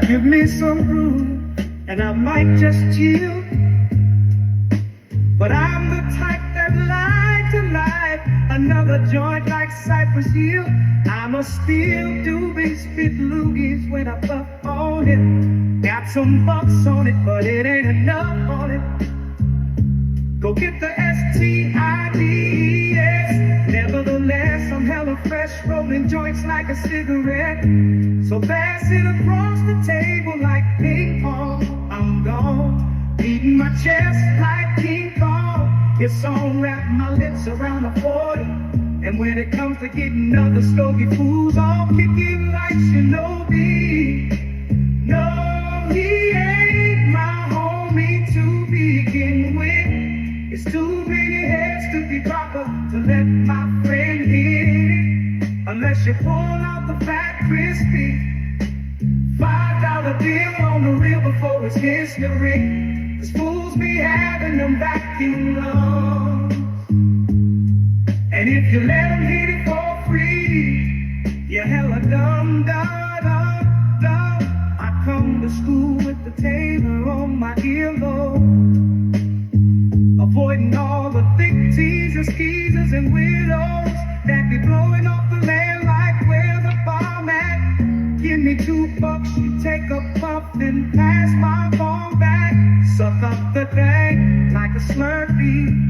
Give me some room, and I might just chill. But I'm the type that like to light another joint like Cypress Hill. I'ma still doobie spit loogies when I puff on it. Got some bucks on it, but it ain't enough on it. Go get the STIDES. Nevertheless, I'm hella fresh, rolling joints like a cigarette. So pass it across the table like ping pong. I'm gone, beating my chest like King Kong. It's on, wrap my lips around a 40. And when it comes to getting other stogie fools, I'll kick it like Shinobi. No, he ain't my homie to begin with. It's too many heads to be proper to let my friend hit it. Unless you pull out the fat crispy $5 bill on the real before it's history. Cause fools be having them vacuum lungs. And if you let them hit it for free, you're hella dumb, dumb, dumb, dumb. I come to school with the tailor on my earlobe, avoiding all the thick teasers, skeezers, and widows that be blowing off the land like where's the bomb at? Give me $2, you take a puff and pass my phone back. Suck up the thing like a Slurpee.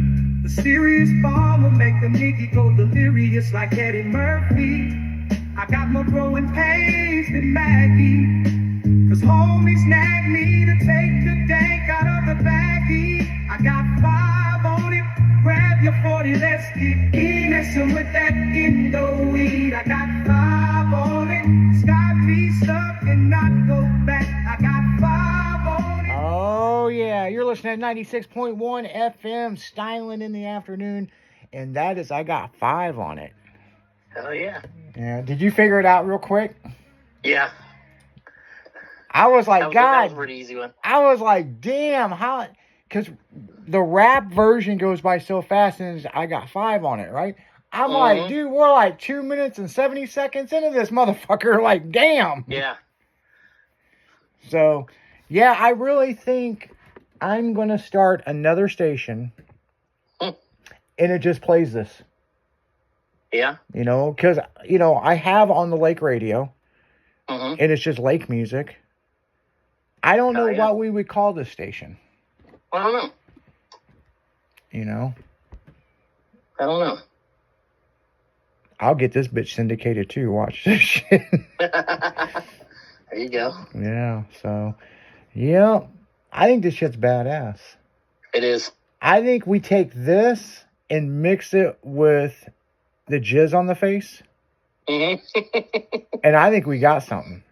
The serious bomb will make the nigga go delirious like Eddie Murphy. I got more growing pains than Maggie, cause homies nag me to take the dank out of the baggie. I got 5 on it, grab your 40, let's get Guinness with that Indo weed. I got 5 on it, Sky me stuck and not go back. I got 5 on it. Oh yeah, you're listening to 96.1 FM, styling in the afternoon, and that is I Got 5 on it. Hell yeah. Yeah, did you figure it out real quick? Yeah. I was like, that was a pretty easy one. I was like, damn, how? Because the rap version goes by so fast, and I Got 5 on it, right? I'm like, dude, we're like 2 minutes and 70 seconds into this motherfucker. Like, damn. Yeah. So, yeah, I really think I'm going to start another station, and it just plays this. Yeah. You know, because, you know, I have on the lake radio, Mm-hmm. and it's just lake music. I don't know what we would call this station. I don't know. You know? I don't know. I'll get this bitch syndicated too. Watch this shit. There you go. Yeah, so, yeah, I think this shit's badass. It is. I think we take this and mix it with the jizz on the face, Mm-hmm. and I think we got something.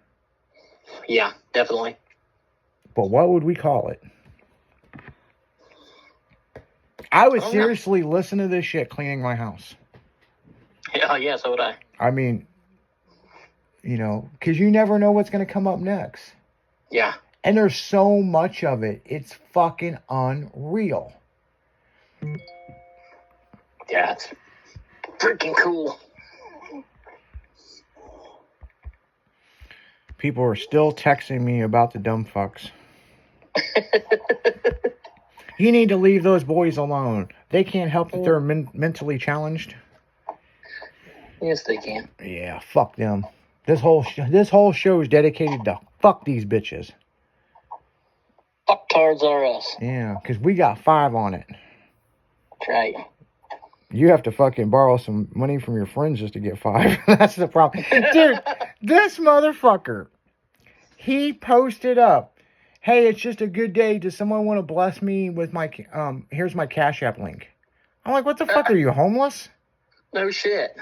Yeah, definitely. But what would we call it? I would seriously listen to this shit cleaning my house. Yeah, so would I. I mean, you know, because you never know what's going to come up next. Yeah. And there's so much of it. It's fucking unreal. Yeah, it's freaking cool. People are still texting me about the dumb fucks. You need to leave those boys alone. They can't help that they're mentally challenged. Yes, they can. Yeah, fuck them. This whole show is dedicated to fuck these bitches. Fucktards are us. Yeah, because we got 5 on it. That's right. You have to fucking borrow some money from your friends just to get 5. That's the problem. Dude, this motherfucker, he posted up, hey, it's just a good day. Does someone want to bless me with my, here's my Cash App link. I'm like, what the fuck, are you homeless? No shit.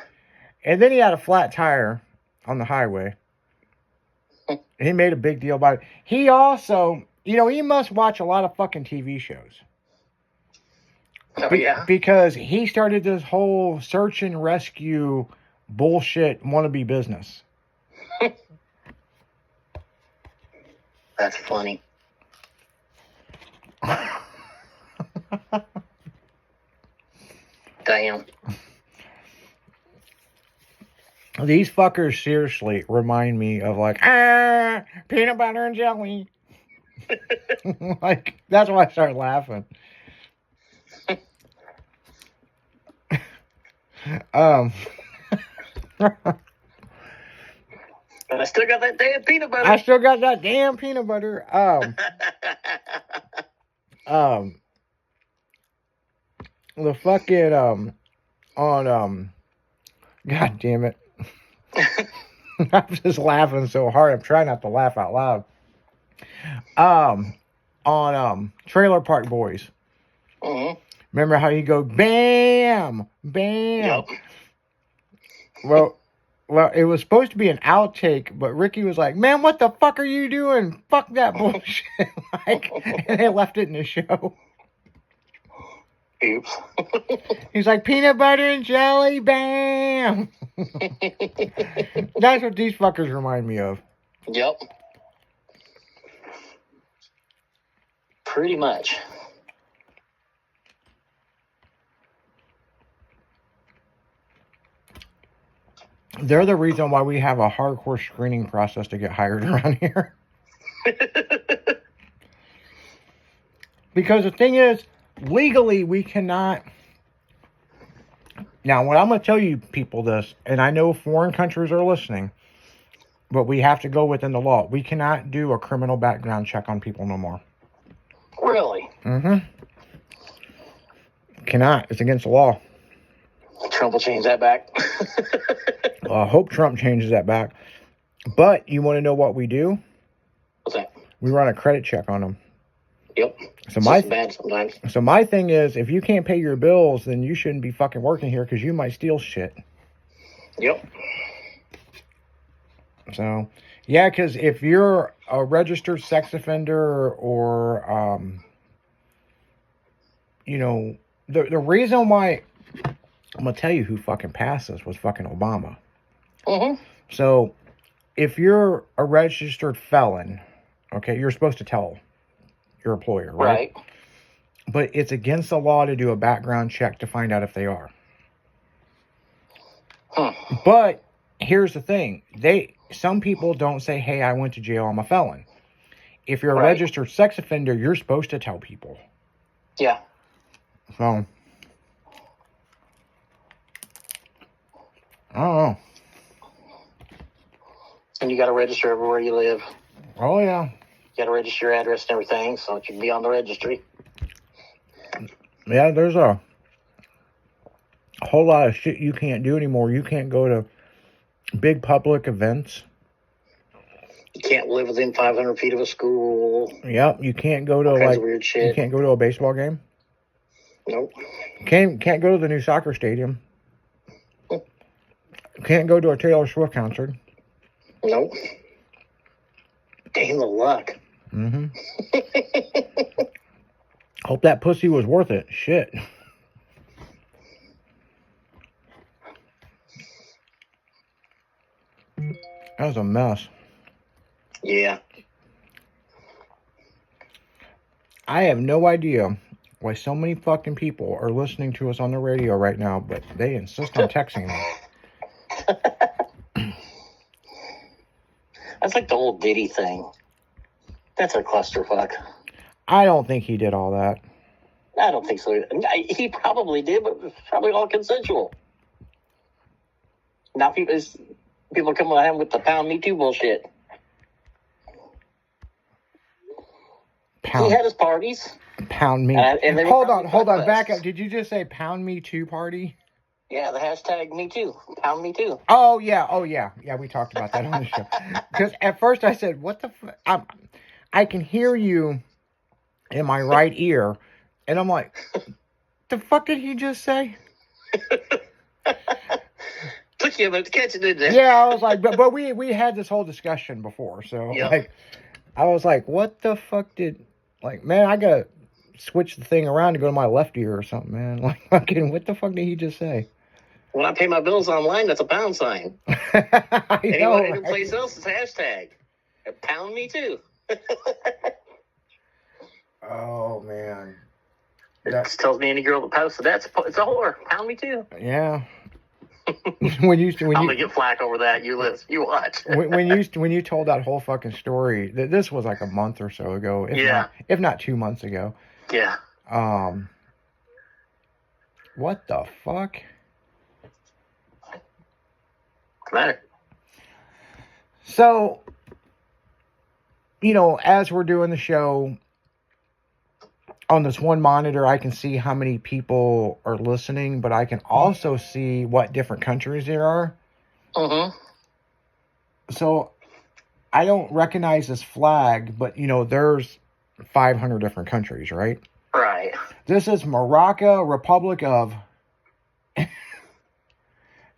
And then he had a flat tire on the highway. And he made a big deal about it. He also, you know, he must watch a lot of fucking TV shows. Oh, yeah. Because he started this whole search and rescue bullshit wannabe business. That's funny. Damn. These fuckers seriously remind me of like, peanut butter and jelly. Like, that's why I started laughing. But I still got that damn peanut butter. I still got that damn peanut butter. The fucking, God damn it. I'm just laughing so hard. I'm trying not to laugh out loud. On Trailer Park Boys. Mm-hmm. Remember how you go bam, bam? Yep. Well, it was supposed to be an outtake, but Ricky was like, "Man, what the fuck are you doing? Fuck that bullshit!" Like, and they left it in the show. Oops. He's like, "Peanut butter and jelly, bam." That's what these fuckers remind me of. Yep. Pretty much. They're the reason why we have a hardcore screening process to get hired around here. Because the thing is, legally, we cannot. Now, what I'm going to tell you people this, and I know foreign countries are listening, but we have to go within the law. We cannot do a criminal background check on people no more. Really? Mm-hmm. Cannot. It's against the law. Trump will change that back. I hope Trump changes that back. But you want to know what we do? What's that? We run a credit check on them. Yep. So It's just bad sometimes. my thing is, if you can't pay your bills, then you shouldn't be fucking working here because you might steal shit. Yep. So, yeah, because if you're a registered sex offender or, you know, the reason why, I'm going to tell you who fucking passed this was fucking Obama. Mm-hmm. So, if you're a registered felon, okay, you're supposed to tell your employer, right? Right. But it's against the law to do a background check to find out if they are. But here's the thing. Some people don't say, "Hey, I went to jail, I'm a felon." If you're a registered sex offender, you're supposed to tell people. Yeah. So, I don't know. And you got to register everywhere you live. Oh, yeah. You got to register your address and everything so that you can be on the registry. Yeah, there's a whole lot of shit you can't do anymore. You can't go to big public events. You can't live within 500 feet of a school. Yep, you can't go to All kinds like of weird you shit. can't go to a baseball game. Nope. Can't go to the new soccer stadium. Can't go to a Taylor Swift concert. Nope. Damn the luck. Mm-hmm. Hope that pussy was worth it. Shit. That was a mess. Yeah. I have no idea why so many fucking people are listening to us on the radio right now, but they insist on texting me. That's like the old Diddy thing. That's a clusterfuck. I don't think he did all that. I don't think so. He probably did, but it was probably all consensual. Now people come at him with the pound me too bullshit. He had his parties. Pound me. And they hold were on, probably back fuckfests. up. Did you just say pound me too party? Yeah, the hashtag me too. Pound me too. Oh yeah. Yeah, we talked about that on the show. Because at first I said, "What the fuck?" I can hear you in my right ear, and I'm like, "The fuck did he just say?" Took you a minute to catch it, didn't it? Yeah, I was like, but we had this whole discussion before, so Yep. like, I was like, "What the fuck did?" Like, man, I gotta switch the thing around to go to my left ear or something, man. Like, fucking, what the fuck did he just say? When I pay my bills online, that's a pound sign. I know, Anyone right? place else is hashtag. Pound me too. Oh man. It tells me any girl that posts that it's a whore. Pound me too. Yeah. when you I'm gonna get flack over that. You listen, you watch. when you told that whole fucking story, that this was like a month or so ago, if not 2 months ago. Yeah. What the fuck? What's the matter? So, as we're doing the show, on this one monitor, I can see how many people are listening, but I can also see what different countries there are. Mm-hmm. So, I don't recognize this flag, but, there's 500 different countries, right? Right. This is Morocco, Republic of...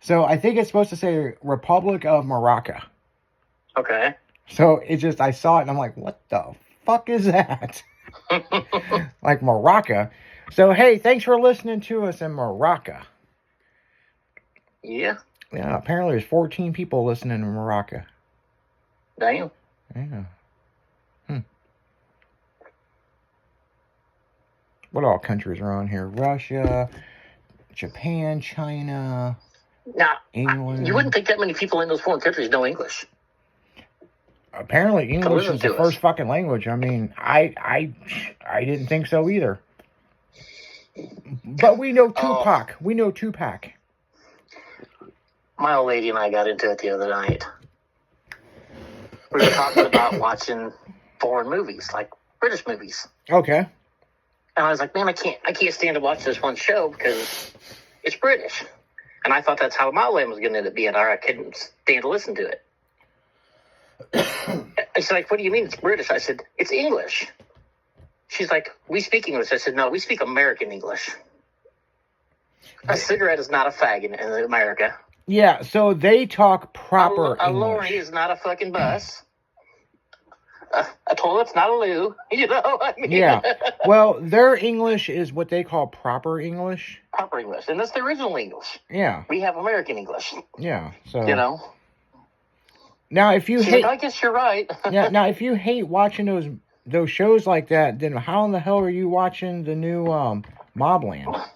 So, I think it's supposed to say Republic of Morocco. Okay. So, I saw it, and I'm like, what the fuck is that? Like Morocco. So, hey, thanks for listening to us in Morocco. Yeah. Yeah, apparently there's 14 people listening in Morocco. Damn. Yeah. What all countries are on here? Russia, Japan, China, Now, England. you wouldn't think that many people in those foreign countries know English. Apparently English listen is the to us. first fucking language. I mean, I didn't think so either. But we know Tupac. We know Tupac. My old lady and I got into it the other night. We were talking about watching foreign movies, like British movies. Okay. And I was like, man, I can't stand to watch this one show because it's British. And I thought that's how my land was going to end up being, or I couldn't stand to listen to it. And she's like, what do you mean it's British? I said, it's English. She's like, we speak English. I said, no, we speak American English. A cigarette is not a fag in America. Yeah, so they talk proper A English. lorry is not a fucking bus. A toilet's not a loo. You know what I mean? Yeah. Well, their English is what they call proper English. Proper English. And that's the original English. Yeah. We have American English. Yeah. So Now, if you she's hate like, I guess you're right. now if you hate watching those shows like that, then how in the hell are you watching the new Mobland?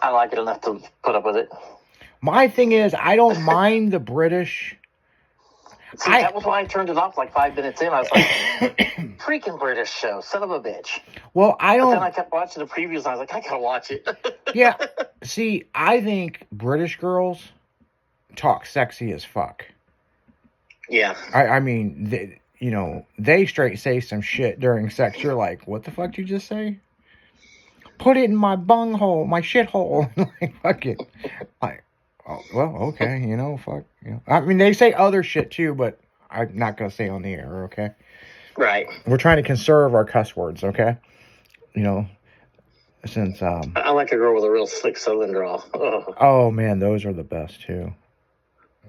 I like it enough to put up with it. My thing is, I don't mind the British. See, that was why I turned it off like 5 minutes in. I was like, freaking British show, son of a bitch. Well, I But don't. then I kept watching the previews and I was like, I gotta watch it. Yeah. See, I think British girls talk sexy as fuck. Yeah. I mean, they straight say some shit during sex. You're like, what the fuck did you just say? Put it in my bunghole, my shithole. Like, fuck it. Like, oh, well, okay, fuck. I mean, they say other shit too, but I'm not going to say on the air, okay? Right. We're trying to conserve our cuss words, okay? Since, I like a girl with a real slick southern drawl. oh, man, those are the best too.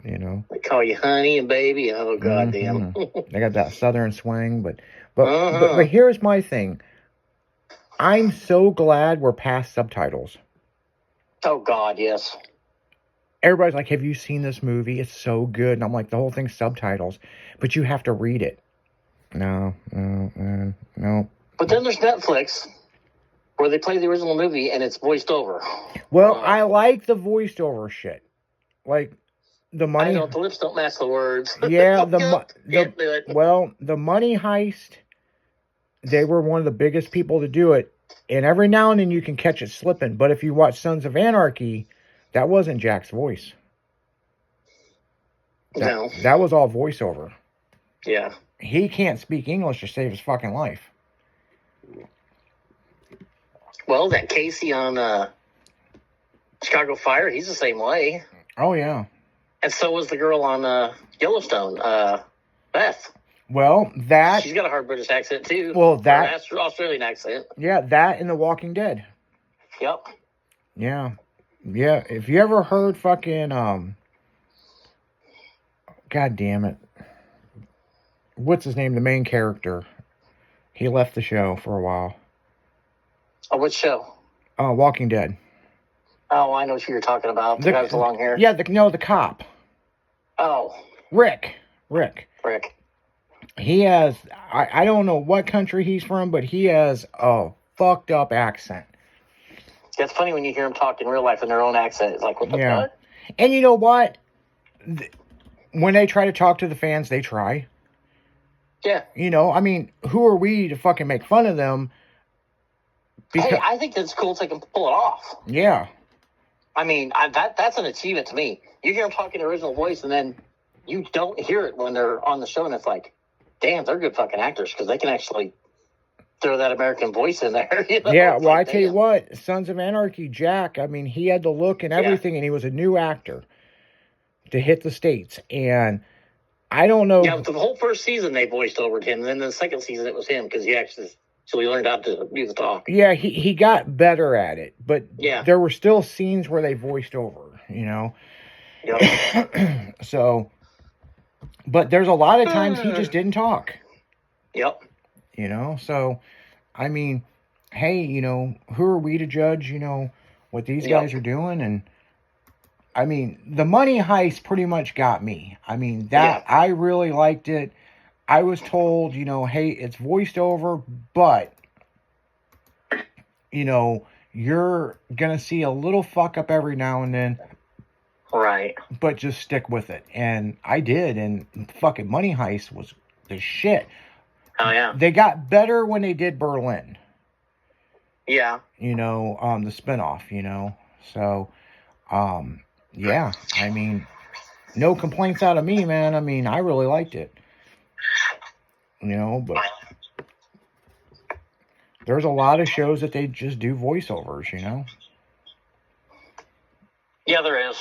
They call you honey and baby. Oh, goddamn. They got that southern swing, but here's my thing. I'm so glad we're past subtitles. Oh, God, yes. Everybody's like, have you seen this movie? It's so good. And I'm like, the whole thing's subtitles, but you have to read it. No. But then there's Netflix, where they play the original movie and it's voiced over. Well, I like the voiced over shit. Like, the money. I know, the lips don't match the words. Yeah, Can't do it. Well, the Money Heist, they were one of the biggest people to do it. And every now and then you can catch it slipping. But if you watch Sons of Anarchy, that wasn't Jack's voice. No. That was all voiceover. Yeah. He can't speak English to save his fucking life. Well, that Casey on Chicago Fire, he's the same way. Oh, yeah. And so was the girl on Yellowstone, Beth. Well, she's got a hard British accent, too. Well, that... Or Australian accent. Yeah, that and The Walking Dead. Yep. Yeah. Yeah, if you ever heard fucking, God damn it. What's his name? The main character. He left the show for a while. Oh, which show? Walking Dead. Oh, I know what you're talking about. The guy with the long hair. Yeah, the cop. Oh. Rick. He has, I don't know what country he's from, but he has a fucked up accent. It's funny when you hear them talk in real life in their own accent. It's like, what the fuck? And you know what? When they try to talk to the fans, they try. Yeah. You know, I mean, who are we to fucking make fun of them? Hey, I think it's cool if they can pull it off. Yeah. I mean, that's an achievement to me. You hear them talking original voice, and then you don't hear it when they're on the show, and it's like, damn, they're good fucking actors because they can actually throw that American voice in there. You know? Yeah, It's well, like, I tell you damn. what, Sons of Anarchy, Jack, I mean, he had the look and everything, and he was a new actor to hit the States. And I don't know. Yeah, the whole first season they voiced over him, and then the second season it was him because he actually learned how to do the talk. Yeah, he got better at it, but Yeah. there were still scenes where they voiced over, you know? Yep. So, but there's a lot of times he just didn't talk, Yep. you know? So, I mean, hey, you know, who are we to judge, you know, what these guys are doing? And, I mean, the Money Heist pretty much got me. I mean, that, I really liked it. I was told, you know, hey, it's voiced over, but, you know, you're going to see a little fuck up every now and then, Right. but just stick with it. And I did, and fucking Money Heist was the shit. Oh, yeah. They got better when they did Berlin, Yeah. you know, the spinoff, you know. So, yeah, I mean, no complaints out of me, man. I mean, I really liked it. You know, but there's a lot of shows that they just do voiceovers, you know? Yeah, there is.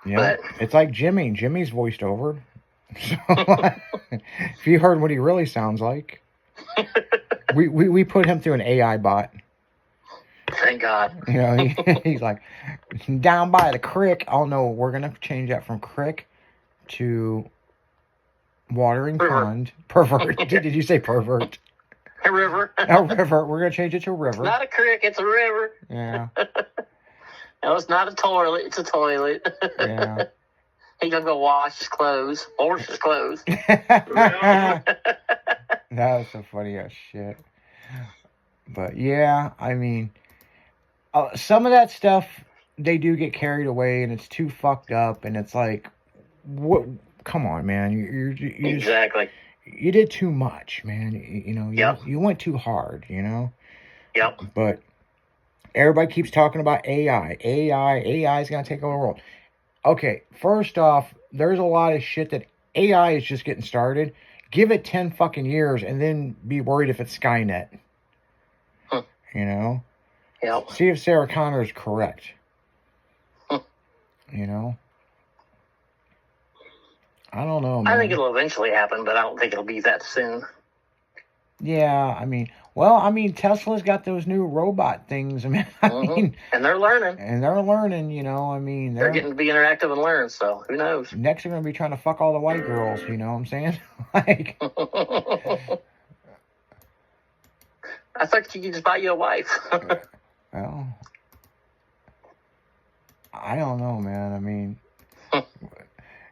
Yeah. It's like Jimmy. Jimmy's voiced over. So, if you heard what he really sounds like, we put him through an AI bot. Thank God. You know, he's like, down by the creek. Oh, no, we're going to change that from creek to watering pond. Pervert. Did you say pervert? A river. A river. We're going to change it to a river. Not a creek, it's a river. Yeah. No, it's not a toilet, it's a toilet. Yeah. He gonna go wash his clothes, wash his clothes. That was so funny as shit. But yeah, I mean, some of that stuff, they do get carried away and it's too fucked up. And it's like, what? Come on, man. You Exactly. You did too much, man. You know, you went too hard, you know? Yep. But everybody keeps talking about AI. AI is going to take over the world. Okay, first off, there's a lot of shit that AI is just getting started. Give it 10 fucking years and then be worried if it's Skynet. Huh. You know? Yep. See if Sarah Connor is correct. Huh. You know? I don't know, man. I think it'll eventually happen, but I don't think it'll be that soon. Yeah, I mean, Tesla's got those new robot things. I mean, and they're learning. And they're learning, you know. I mean, they're getting to be interactive and learn. So who knows? Next, they're gonna be trying to fuck all the white girls. You know what I'm saying? Like, I thought you could just buy you a wife. Well, I don't know, man. I mean,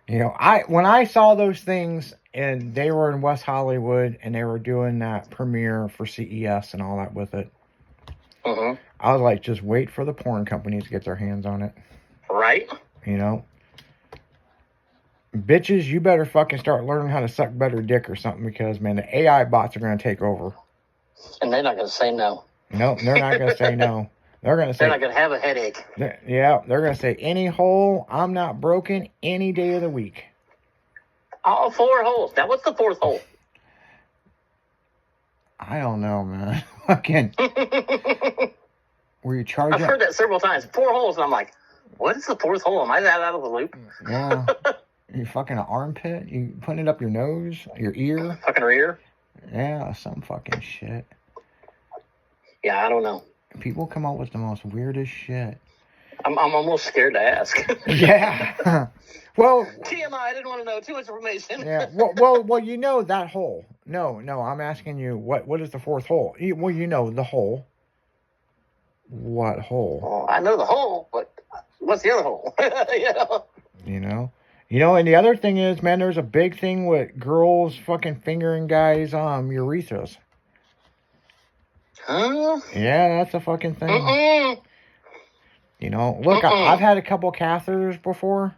you know, when I saw those things. And they were in West Hollywood, and they were doing that premiere for CES and all that with it. I was like, just wait for the porn companies to get their hands on it. Right. You know? Bitches, you better fucking start learning how to suck better dick or something, because, man, the AI bots are going to take over. And they're not going to say no. No, they're not going to say no. They're going to say... They're not going to have a headache. Yeah, they're going to say, any hole, I'm not broken, any day of the week. All 4 holes. Now, what's the 4th hole? I don't know, man. Fucking. Were you charging? I've heard that several times. 4 holes, and I'm like, what is the 4th hole? Am I that out of the loop? Yeah. You fucking an armpit? You putting it up your nose? Your ear? Fucking rear? Yeah, some fucking shit. Yeah, I don't know. People come up with the most weirdest shit. I'm almost scared to ask. Yeah. Well, TMI, I didn't want to know too much information. Yeah. Well, you know that hole. No, I'm asking you, what is the 4th hole? Well, you know the hole. What hole? Well, I know the hole, but what's the other hole? You know, and the other thing is, man, there's a big thing with girls fucking fingering guys' urethras. Huh? Yeah, that's a fucking thing. You know, look, I've had a couple catheters before,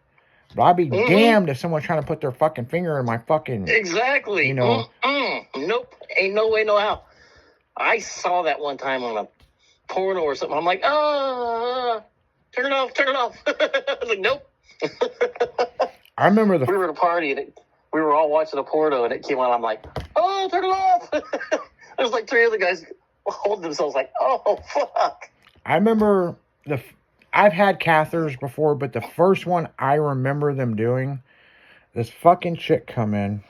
but I'd be damned if someone's trying to put their fucking finger in my fucking... Exactly. You know. Nope. Ain't no way, no how. I saw that one time on a porno or something. I'm like, turn it off, turn it off. I was like, nope. I remember We were at a party and we were all watching a porno and it came on. I'm like, oh, turn it off. There's like 3 other guys holding themselves like, oh, fuck. I remember I've had catheters before, but the first one I remember them doing, this fucking chick come in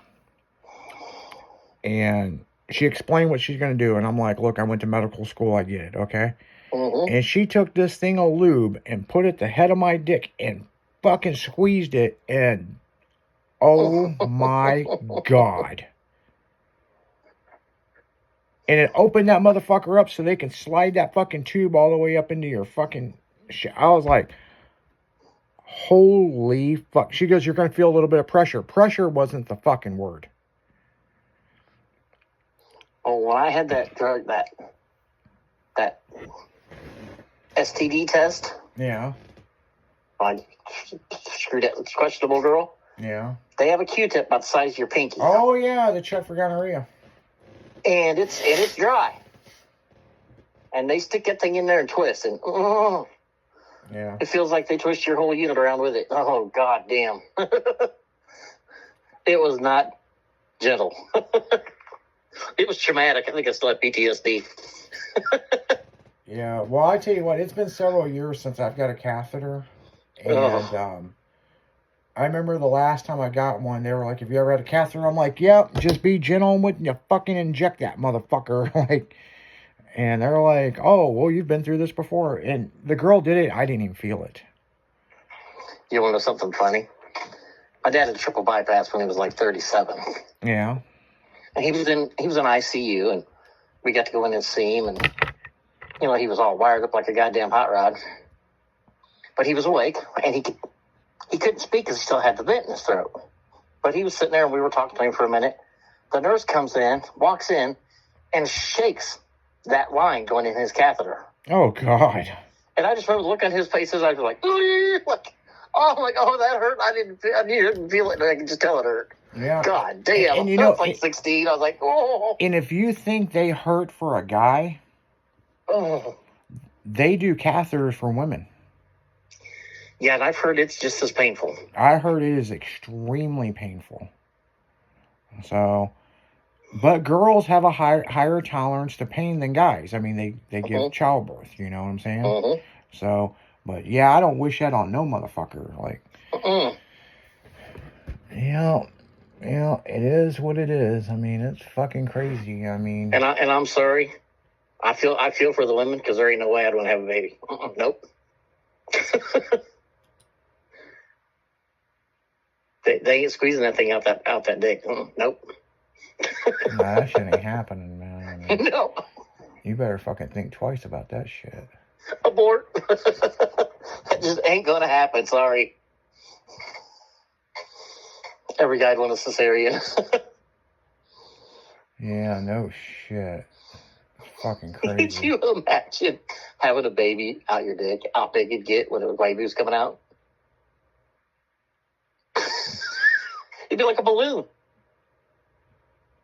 and she explained what she's going to do. And I'm like, look, I went to medical school. I get it. Okay. And she took this thing of lube and put it at the head of my dick and fucking squeezed it. And oh my God. And it opened that motherfucker up so they can slide that fucking tube all the way up into your fucking shit. I was like, holy fuck. She goes, you're going to feel a little bit of pressure. Pressure wasn't the fucking word. Oh, when I had that drug, that STD test, Yeah. I screwed that questionable girl. Yeah. They have a Q-tip about the size of your pinky. Oh, yeah, the check for gonorrhea. And it's dry. And they stick that thing in there and twist, and Yeah. it feels like they twist your whole unit around with it. Oh, god damn. It was not gentle. It was traumatic. I think I still have PTSD. Yeah, well, I tell you what, it's been several years since I've got a catheter. And I remember the last time I got one, they were like, have you ever had a catheter? I'm like, yep, just be gentle with you fucking inject that motherfucker. Like, and they're like, oh, well, you've been through this before. And the girl did it. I didn't even feel it. You want to know something funny? My dad had a triple bypass when he was like 37. Yeah. And he was in ICU, and we got to go in and see him, and you know, he was all wired up like a goddamn hot rod. But he was awake, and he couldn't speak because he still had the vent in his throat. But he was sitting there, and we were talking to him for a minute. The nurse comes in, walks in, and shakes that line going in his catheter. Oh, God. And I just remember looking at his face, his eyes were like, oh, that hurt. I didn't feel it, and I could just tell it hurt. Yeah. God damn. And you I know, was like 16. I was like, oh. And if you think they hurt for a guy, they do catheters for women. Yeah, and I've heard it's just as painful. I heard it is extremely painful. So, but girls have a higher tolerance to pain than guys. I mean, they give childbirth, you know what I'm saying? So, but yeah, I don't wish that on no motherfucker. Like, yeah, it is what it is. I mean, it's fucking crazy. I mean, and I'm sorry. I feel for the women because there ain't no way I'd want to have a baby. Nope. They ain't squeezing that thing out that dick. Nope. Nah, that shit ain't happening, man. I mean, no. You better fucking think twice about that shit. Abort. That just ain't gonna happen. Sorry. Every guy'd want a cesarean. Yeah, no shit. It's fucking crazy. Could you imagine having a baby out your dick? How big it'd get when the baby was coming out? It'd be like a balloon.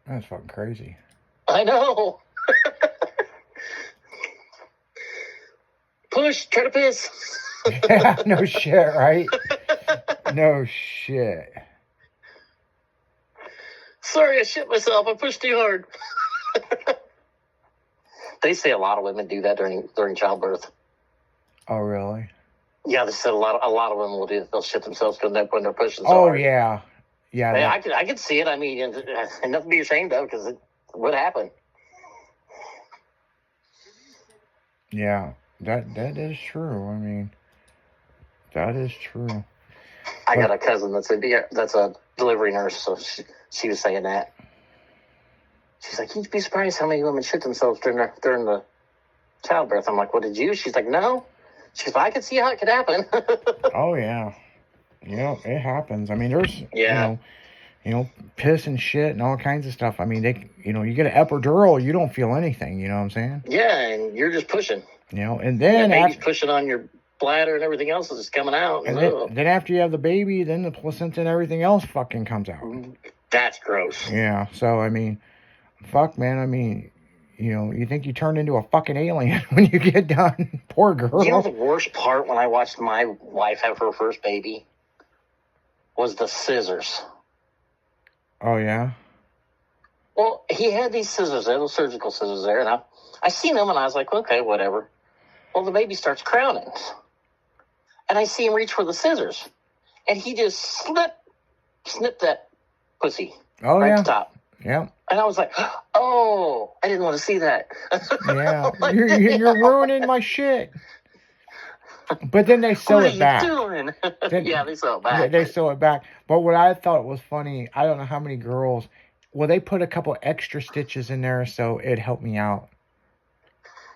That's fucking crazy. I know. Push, try to piss. Yeah, no shit, right? No shit. Sorry, I shit myself. I pushed too hard. They say a lot of women do that during childbirth. Oh, really? Yeah, they said a lot of women will do that. They'll shit themselves when they're pushing so Oh, hard. yeah. Yeah. Man, I could see it. I mean, and nothing to be ashamed of because it would happen. Yeah, that is true. I mean, that is true. I got a cousin that's a delivery nurse, so she was saying that. She's like, you'd be surprised how many women shit themselves during the childbirth. I'm like, what did you? She's like, no. She's like, I could see how it could happen. Oh, yeah. Yeah, it happens. I mean, there's, you know, piss and shit and all kinds of stuff. I mean, you get an epidural, you don't feel anything, you know what I'm saying? Yeah, and you're just pushing. You know, and then baby's pushing on your bladder and everything else is just coming out. And Ugh. then after you have the baby, then the placenta and everything else fucking comes out. That's gross. Yeah, so I mean, fuck, man. I mean, you know, you think you turn into a fucking alien when you get done. Poor girl. You know the worst part when I watched my wife have her first baby was the scissors. Oh, yeah? Well, he had these scissors there, those surgical scissors there, and I seen them, and I was like, okay, whatever. Well, the baby starts crowning, and I see him reach for the scissors, and he just snipped that pussy Oh, right yeah. at the top. Yeah. And I was like, oh, I didn't want to see that. Yeah. You're ruining my shit. But then they sew What are it you back. doing? Then- Yeah, they sew it Yeah, back. they sew it back. But what I thought was funny, I don't know how many girls, well, they put a couple extra stitches in there, so it helped me out.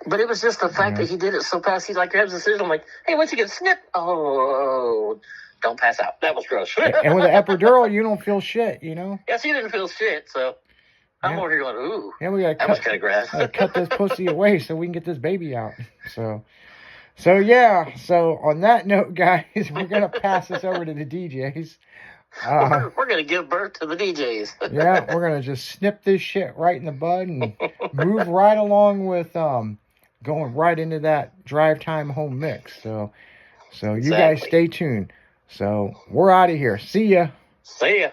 But it was just the fact that he did it so fast. He like grabs the scissors. I'm like, hey, once you get snip, oh, don't pass out. That was gross. And with the epidural, you don't feel shit, you know? Yes, he didn't feel shit, so I'm Yeah. over here going, ooh, Yeah, we gotta that was cut, kind of grass. cut this pussy away so we can get this baby out. So yeah. So on that note, guys, we're gonna pass this over to the DJs. We're going to give birth to the DJs. Yeah, we're gonna just snip this shit right in the bud and move right along with going right into that drive time home mix. So you guys Exactly. stay tuned. So we're out of here. See ya. See ya.